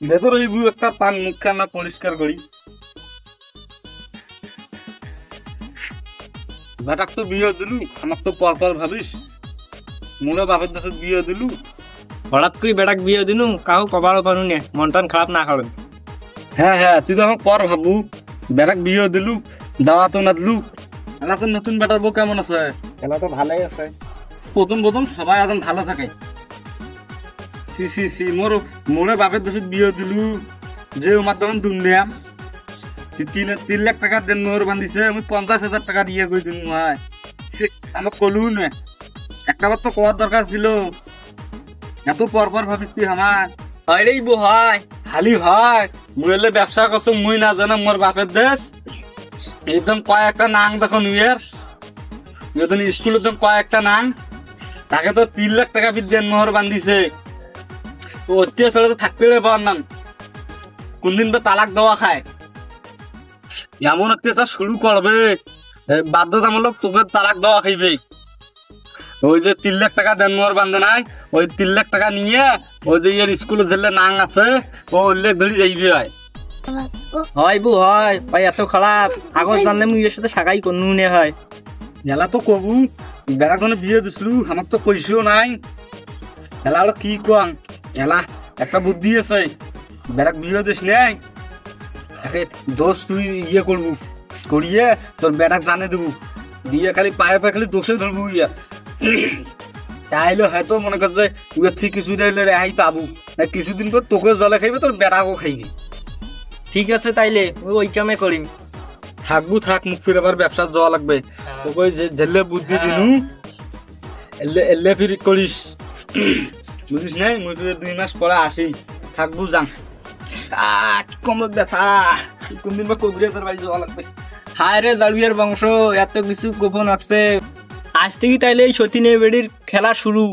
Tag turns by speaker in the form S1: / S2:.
S1: ভেতর হইব একটা পান মুখখানা পরিষ্কার করি। বেটাক তো বিয়ে দিলু, আমার তো পরপর ভাবিস মোরা বাপের দেশে বিয়ে দিলু।
S2: হঠাৎ করে বেটাক বিয়ে দিনু কাউ কবারও পানু নে, মন টন খারাপ না করেন।
S1: হ্যাঁ হ্যাঁ, তুই তো আমার পর ভাবু। বেটাক বিয়ে দিলু, দাওয়া তো না দিলু। এলা তো নতুন বেটার বউ কেমন আছে?
S2: এলা তো ভালোই আছে।
S1: প্রথম প্রথম সবাই এখন ভালো থাকে। সি সি সি মোরে বাপের দেশে বিয়ে দিলু, যে আমার তখন দুনিয়া 3 লাখ টাকা দেন মোহর বান্ধিছে, আমি 50,000 টাকা দিয়ে কই দিন ভাই। সে আমার কলু না, একটা বার তো করার দরকার ছিল। এত পর ভাবিস তুই আমার?
S2: আরেই বউ হয়
S1: খালি হয় মুইলে ব্যবসা করছো, মুই না জানা মোর বাপের দেশ। একদম কয়েকটা নাং দেখো নিয়ের একদম স্কুল একদম কয়েকটা নাং, তাকে তো 3 লাখ টাকা বিদ্যান মোহর বান্ধিছে। অত্যাচারে তো থাকতে পার না, কোনদিন বা তালাক দেওয়া খায়। এমন অত্যাচার শুরু করবে বাধ্যতামূলক তোকে তালাক দেওয়া খাইবে। ওই যে 3 লাখ টাকা দেন মোহর বান্ধে নাই, ওই 3 লাখ টাকা নিয়ে ওই যে এর স্কুলে যেলে নাং আছে ও উল্লেখ ধরি যাইবে। হয়
S2: হয় বউ হয় ভাই, এত খারাপ আগত জানলে মুই এর সাথে সাগাই কোন নে হয়।
S1: এলা তো কবু বেড়া কোনো বিয়ে দিছিলু, আমার তো কইসিও নাই। এলা হলো কি কম, এলা একটা বুদ্ধি আছে, বেড়াক বিয়ে দিস নাই দোষ তুই ইয়ে করবু, করিয়ে তোর বেড়াক জানে দেবু, দিয়ে খালি পায়ে পায়ে খালি দোষে ধরবু। ইয়া তাইলে হয়তো মনে করছে উয়ের থেকে কিছু রেহাই পাবু, কিছুদিন পর তোকে জলে খাইবে, তোর বেড়াকও খাইবে।
S2: ঠিক আছে তাইলে ওই কামে করিম।
S1: থাকবু থাক, মুখ ফিরে আবার ব্যবসা যাওয়া লাগবে। তোকে ওই যে জেলে বুদ্ধি দিনু এলে ফিরি করিস, বুঝিস নাই? মুই তো 2 মাস পরে আসি, থাকবু যান। কমর ব্যথা, কোনদিন বা কবিরাজের বাড়ি যাওয়া লাগবে।
S2: হায় রে জালুয়ের বংশ, এত কিছু গোপন আছে। আজ থেকে তাইলে এই সতীনের বেড়ির খেলা শুরু।